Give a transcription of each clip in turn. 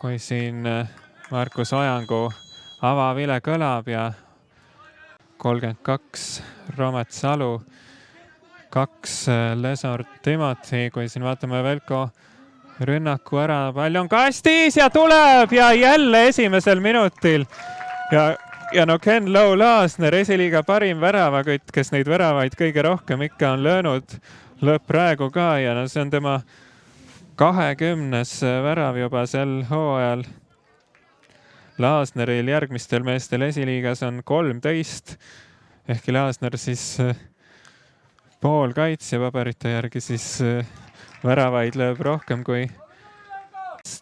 kui siin Markus Ojangu avavile kõlab ja 32 Roomet Salu, 2 Lesor Timothy, kui siin vaatame Velko rünnaku ära, pall on kastis ja tuleb ja jälle esimesel minutil ja no Ken Lau-Laasner, esiliiga parim väravakütt, kes neid väravaid kõige rohkem ikka on löönud, lööb praegu ka ja no see on tema 20. värav juba sel hooajal. Laasneril järgmistel meestel esiliigas on 13, ehkki Laasner siis poolkaitsja paberite järgi siis väravaid lööb rohkem kui.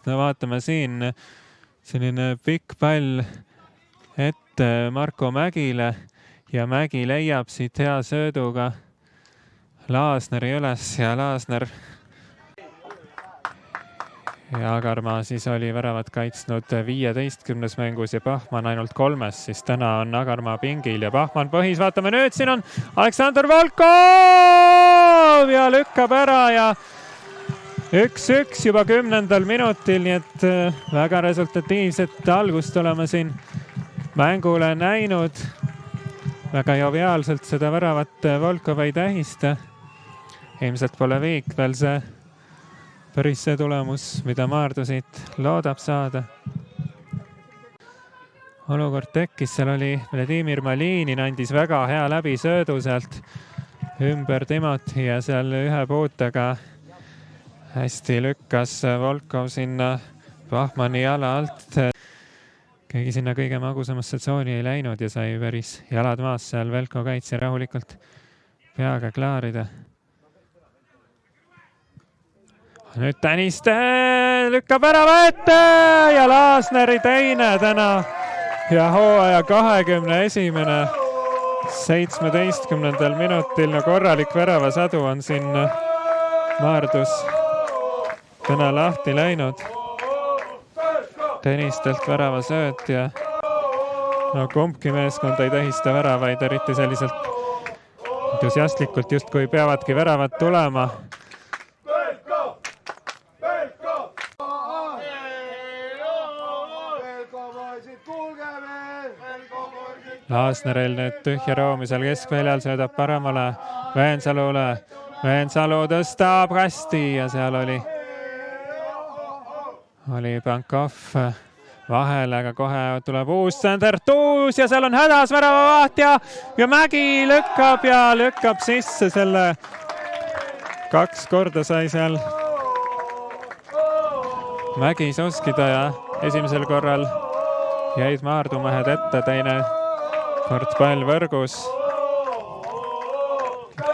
No vaatame siin selline pikk pall ette Marko Mägile ja Mägi leiab siit hea sööduga Laasneri üles ja Laasner ja Agarmaa siis oli väravat kaitsnud 15. mängus ja Pahman ainult 3, siis täna on Agarmaa pingil ja Pahman põhis. Vaatame nüüd, siin on Aleksandr Volkov ja lükkab ära ja 1-1 juba 10. minutil, nii et väga resultatiivset algust oleme siin mängule näinud. Väga joviaalselt seda väravat Volkov ei tähista. Ilmselt pole viik veel see päris see tulemus, mida Maardu siit loodab saada. Olukord tekkis, seal oli Vladimir Malinin, andis väga hea läbi söödu sealt ümber Timothy ja seal ühe puutega hästi lükkas Volkov sinna Pahmani jala alt. Keegi sinna kõige magusamasse tsooni ei läinud ja sai päris jalad maas seal Velko kaitse rahulikult peaga klaarida. Nüüd Tõniste lükkab ära ette ja Laasneri teine täna ja hooaja 21. 17. minutil. No korralik väravasadu on siin Maardus täna lahti läinud. Tõnistelt väravasööt ja no kumbki meeskond ei tähista väravaid eriti selliselt entusiastlikult, justkui peavadki väravad tulema. Laasneril nüüd tühja roomi seal keskväljal, söödab paremale Veensalule. Veensalu tõstab kasti ja seal oli Pankov vahele, aga kohe tuleb uus Sandertuus ja seal on hädas väravavaht ja Mägi lükkab sisse selle. 2 korda sai seal Mägi soskida ja esimesel korral jäid Maardu mehed ette, teine kord pall võrgus.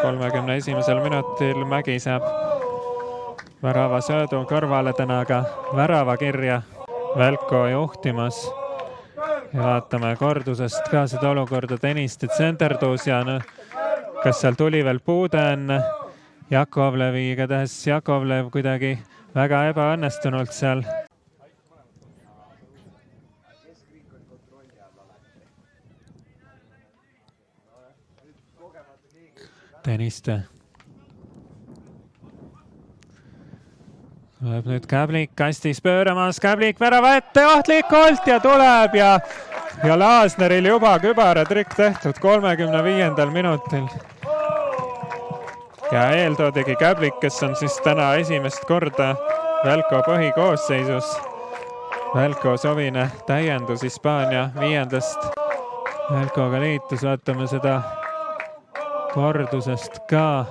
31. minutil Mägi saab väravasöödu kõrvale täna ka väravakirja Velko juhtimas. Ja vaatame kordusest ka seda olukorda. Tõniste tsenterdus ja kas seal tuli veel puude enne Jakovlevi, igatahes Jakovlev kuidagi väga ebaõnnestunult seal. Tõniste. Tuleb nüüd Käblik kastis pööramas, Käblik värava ette ohtlikult ja tuleb ja Laasneril juba kübaratrikk tehtud 35. minutil. Ja eeltoodigi Käblik, kes on siis täna esimest korda Velko põhikoosseisus. Velko sovine täiendus Hispaania 5. Velkoga liitus, vaatame seda kordusest ka.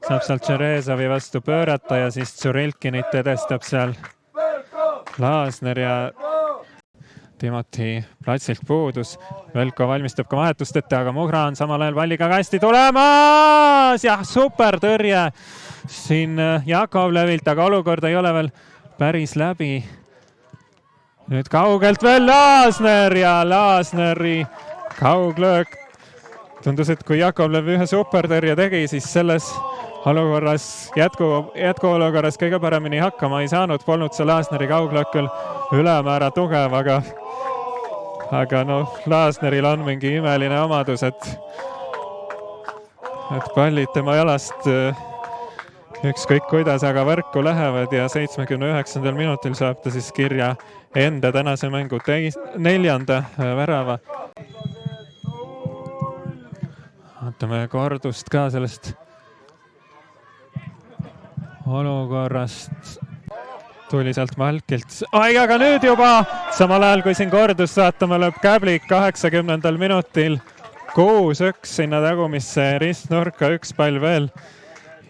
Saab sealt Tšerezovi vastu pöörata ja siis Tsurilkinit edestab seal Laasner ja Timothy platsilt puudus. Velko valmistab ka vahetust ette, aga Muhra on samal ajal palliga kasti tulemas ja super tõrje siin Jakovlevilt, aga olukord ei ole veel päris läbi. Nüüd kaugelt veel Laasner ja Laasneri kauglöök. Tundus, et kui Jakovlev ühe supertõrje tegi, siis selles olukorras, jätkuolukorras kõige paremini hakkama ei saanud. Polnud see Laasneri kauglöök küll ülemäära tugev, aga Laasneril on mingi imeline omadus, et pallid tema jalast ükskõik kuidas, aga võrku lähevad ja 79. minutil saab ta siis kirja enda tänase mängu 4. värava. vaatame kordust ka sellest olukorrast. Tuli sealt Malkilt. Aga nüüd juba samal ajal kui siin kordus vaatame lööb Käblik 80. minutil 6-1 sinna tagumisse ristnurka, üks pall veel.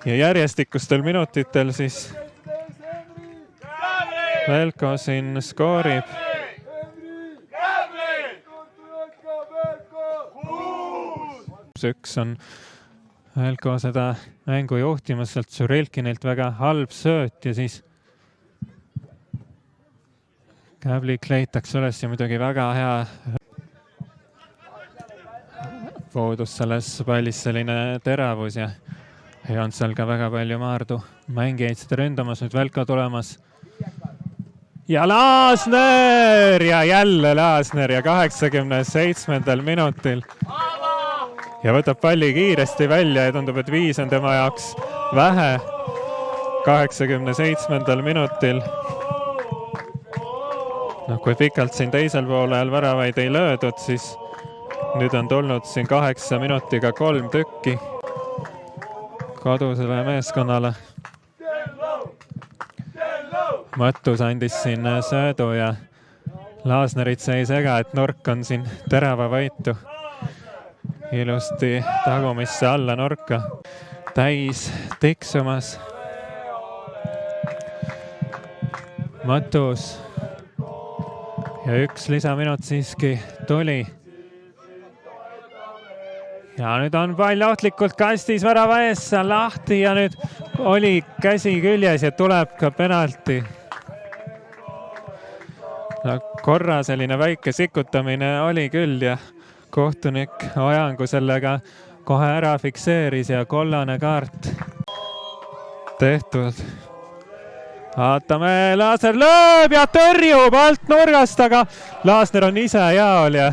Ja järjestikustel minutitel siis Velko siin skoorib. Üks on Velko seda mängu juhtimas, sealt Surelkinilt väga halb sööt ja siis Käblik leitakse üles ja muidugi väga hea. Puudus selles pallis selline teravus ja ei olnud seal ka väga palju Maardu mängijaid seda ründamas. Nüüd Velko tulemas. Ja Laasner ja jälle Laasner ja 87. minutil. Ja võtab palli kiiresti välja ja tundub, et 5 on tema jaoks vähe. 87. minutil. Kui pikalt siin teisel poolel väravaid ei löödud, siis nüüd on tulnud siin 8 minutiga 3 tükki kodusele meeskonnale. Mõttus andis siin söödu ja Laasnerit see ei sega, et nurk on siin terava võitu. Ilusti tagumisse alla nurka täis tiksumas. Mõttus. Ja üks lisaminut siiski tuli. Ja nüüd on pall ohtlikult kastis värava ees, seal lahti ja nüüd oli käsi küljes ja tuleb ka penalti. Korra selline väike sikutamine oli küll ja kohtunik Ojangu sellega kohe ära fikseeris ja kollane kaart tehtud. Vaatame, Laasner lööb ja tõrjub alt nurgast, aga Laasner on ise jaol ja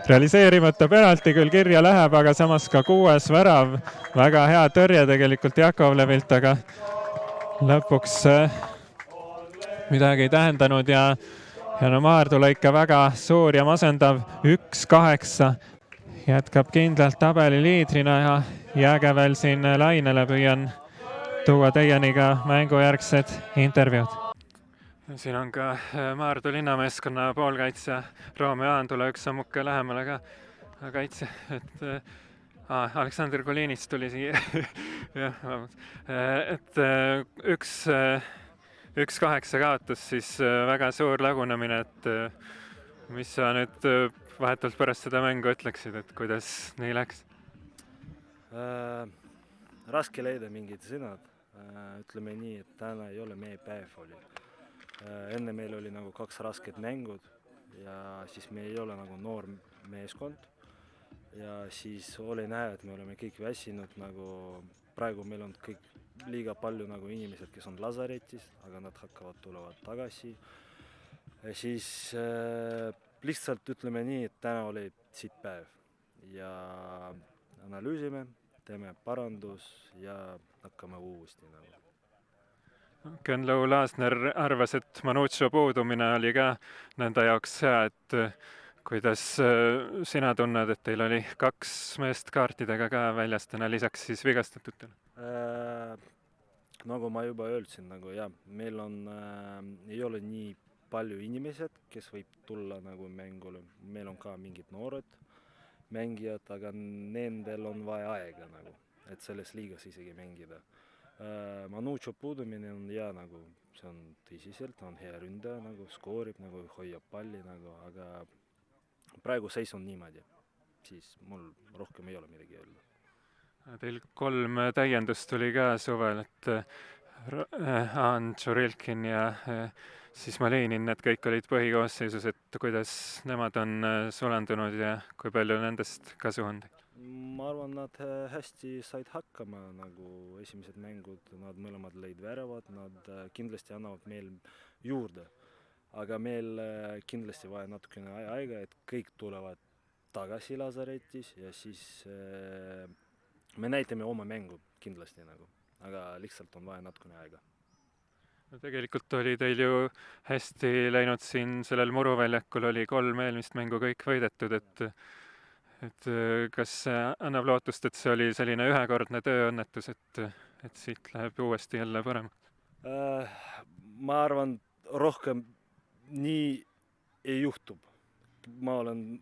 realiseerimata penalti küll kirja läheb, aga samas ka 6. värav. Väga hea tõrje tegelikult Jakovlevilt, aga lõpuks midagi ei tähendanud ja Maardule ikka väga suur ja masendav 1-8. Jätkab kindlalt tabeli liidrina ja jääge veel siin lainele, püüan tuua teieni ka mängujärgsed intervjuud. Siin on ka Maardu linnameeskonna poolkaitsja Roome Aandula üks sammuke lähemale ka kaitse. Aleksandr Kolinits tuli siia. Et 1-8 kaotus, siis väga suur lagunemine, et mis sa nüüd vahetult pärast seda mängu ütleksid, et kuidas nii läks? Raske leida mingid sõnad. Ütleme nii, et täna ei ole meie päev oli. Enne meil oli nagu 2 rasket mängud ja siis me ei ole nagu noor meeskond. Ja siis oli näha, et me oleme kõik väsinud, nagu praegu meil on kõik liiga palju nagu inimesed, kes on lazaretis, aga nad tulevad tagasi. Ja siis lihtsalt ütleme nii, et täna oli siit päev ja analüüsime, teeme parandus ja hakkame uuesti nagu. Ken-Lou Laasner arvas, et Manucho puudumine oli ka nende jaoks hea, et kuidas sina tunned, et teil oli 2 meest kaartidega ka väljastena, lisaks siis vigastatutele? Nagu ma juba öeldsin, nagu jah, meil on, ei ole nii palju inimesed, kes võib tulla nagu mängule. Meil on ka mingid noored mängijad, aga nendel on vaja aega nagu, et selles liigas isegi mängida. Manucho puudumine on ja nagu, see on tõsiselt, on hea ründaja, nagu skoorib, nagu hoiab palli, nagu, aga praegu seis on niimoodi, siis mul rohkem ei ole midagi öelda. Teil 3 täiendust tuli ka suvel, et Aan, Tšurelkin ja siis Malinin, need kõik olid põhikoosseisus, et kuidas nemad on sulandunud ja kui palju nendest kasu on? Ma arvan, nad hästi said hakkama, nagu esimesed mängud, nad mõlemad lõid väravad, nad kindlasti annavad meil juurde. Aga meil kindlasti vaja natukene aega, et kõik tulevad tagasi lazaretis ja siis me näitame oma mängu kindlasti nagu. aga lihtsalt on vaja natukene aega. No tegelikult oli teil ju hästi läinud siin sellel muruväljakul, oli 3 eelmist mängu kõik võidetud, et kas see annab lootust, et see oli selline ühekordne tööõnnetus, et siit läheb uuesti jälle paremaks? Ma arvan, rohkem nii ei juhtub. Ma olen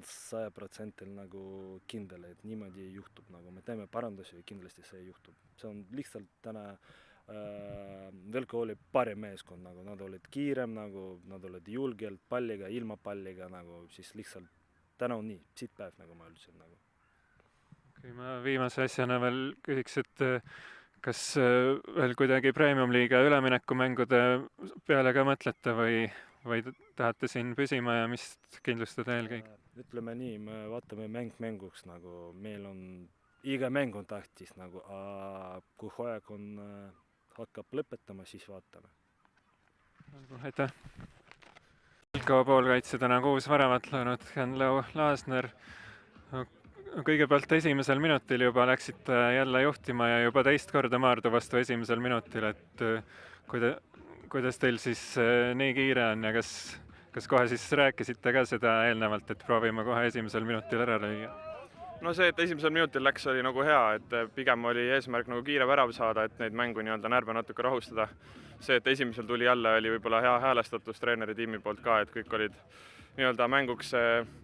100% nagu kindel, et niimoodi ei juhtub, nagu me teeme parandusi ja kindlasti see juhtub. See on lihtsalt täna Velko oli parem meeskond, nagu nad olid kiirem, nagu nad olid julgelt palliga, ilma palliga, nagu siis lihtsalt täna on nii, siit päev, nagu ma ütlesin. Nagu. Okay, ma viimase asjana veel küsiks, et kas veel kuidagi Premium-liiga üleminekumängude peale ka mõtlete või tahate siin püsima ja mis kindlustada eelkõige? Ütleme nii, me vaatame mänguks, nagu meil on, iga mäng on tähtis, nagu, kui hooaeg hakkab lõpetama, siis vaatame. Aitäh! Velko poolkaitse täna 6 väravat löönud Henlo Laasner. Kõigepealt esimesel minutil juba läksite jälle juhtima ja juba teist korda Maardu vastu esimesel minutil, et kuidas teil siis nii kiire on ja kas kohe siis rääkisite ka seda eelnevalt, et proovime kohe esimesel minutil ära lüüa? No see, et esimesel minutil läks, oli nagu hea, et pigem oli eesmärk nagu kiire värav saada, et neid mängu nii-öelda närve natuke rahustada. See, et esimesel tuli jälle, oli võib-olla hea häälestatus treeneri tiimi poolt ka, et kõik olid nii-öelda mänguks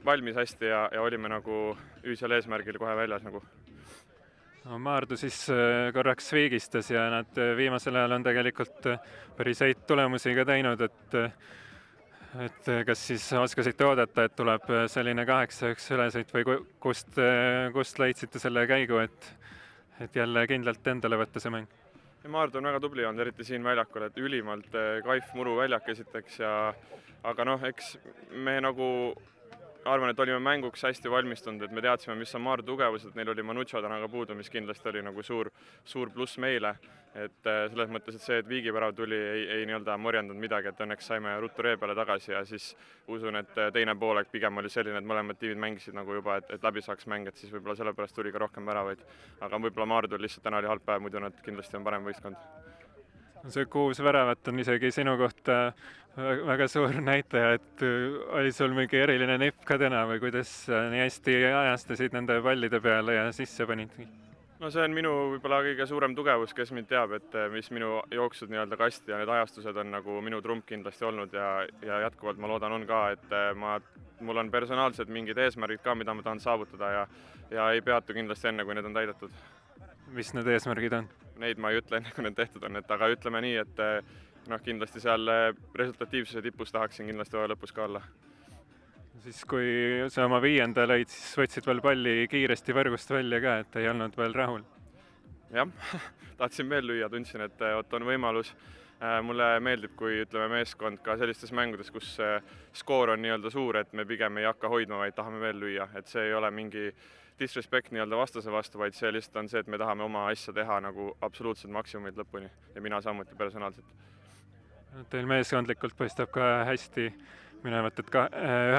valmis hästi ja olime nagu ühisel eesmärgil kohe väljas nagu. No, Maardu siis korraks viigistas ja nad viimasel ajal on tegelikult päris häid tulemusi ka teinud, et kas siis oskasite oodata, et tuleb selline 8-1 ülesõit või kust leidsite selle käigu, et jälle kindlalt endale võtta see mäng? Maardu on väga tubli olnud, eriti siin väljakul, et ülimalt kaif muru väljak esiteks aga noh, eks me nagu arvan, et olime mänguks hästi valmistunud, et me teadsime, mis on Maardu tugevus, et neil oli Manucho täna ka puudu, mis kindlasti oli nagu suur pluss meile, et selles mõttes, et see, et viigivärav tuli, ei nii-öelda morjendanud midagi, et õnneks saime ruttu ree peale tagasi ja siis usun, et teine poolek pigem oli selline, et mõlemad tiimid mängisid nagu juba, et läbi saaks mäng, et siis võib-olla sellepärast tuli ka rohkem väravaid, aga võib-olla Maardu lihtsalt täna oli halb päev, muidu nad kindlasti on parem võistkond. See 6 väravat on isegi sinu kohta väga suur näitaja, et oli sul mingi eriline nipp ka täna või kuidas nii hästi ajastasid nende pallide peale ja sisse panidki? No see on minu võib-olla kõige suurem tugevus, kes mind teab, et mis minu jooksud nii-öelda kasti ja need ajastused on nagu minu trump kindlasti olnud ja jätkuvalt ma loodan on ka, et mul on personaalsed mingid eesmärgid ka, mida ma tahan saavutada ja ei peatu kindlasti enne, kui need on täidetud. Mis need eesmärgid on? Neid ma ei ütle enne, kui need tehtud on, aga ütleme nii, et kindlasti seal resultatiivsuse tipus tahaksin kindlasti lõpus ka olla. Siis kui sa oma 5. lõid, siis võtsid veel palli kiiresti võrgust välja ka, et ei olnud veel rahul? Jah, tahtsin veel lüüa, tundsin, et on võimalus. Mulle meeldib, kui ütleme meeskond ka sellistes mängudes, kus skoor on nii-öelda suur, et me pigem ei hakka hoidma, vaid tahame veel lüüa, et see ei ole mingi disrespect nii-öelda vastase vastu, vaid see lihtsalt on see, et me tahame oma asja teha nagu absoluutselt maksimumid lõpuni ja mina samuti personaalselt. Teil meeskondlikult paistab ka hästi minevat, et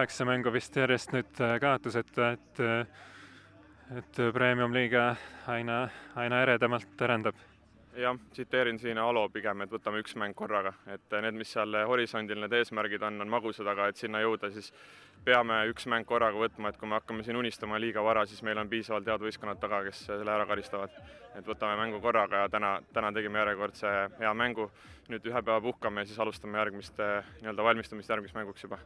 9 mängu vist järjest nüüd kaotuseta, et Premium-liiga aina eredamalt arendab. Jah, tsiteerin siin Alo pigem, et võtame 1 mäng korraga, et need, mis seal horisondil need eesmärgid on magusad, aga et sinna jõuda, siis peame 1 mäng korraga võtma, et kui me hakkame siin unistama liiga vara, siis meil on piisavalt head võistkonnad taga, kes selle ära karistavad. Et võtame mängu korraga ja täna tegime järjekordse hea mängu, nüüd 1 päeva puhkame ja siis alustame järgmist nii-öelda valmistumist järgmist mänguks juba.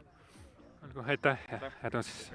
Aitäh ja edu siis!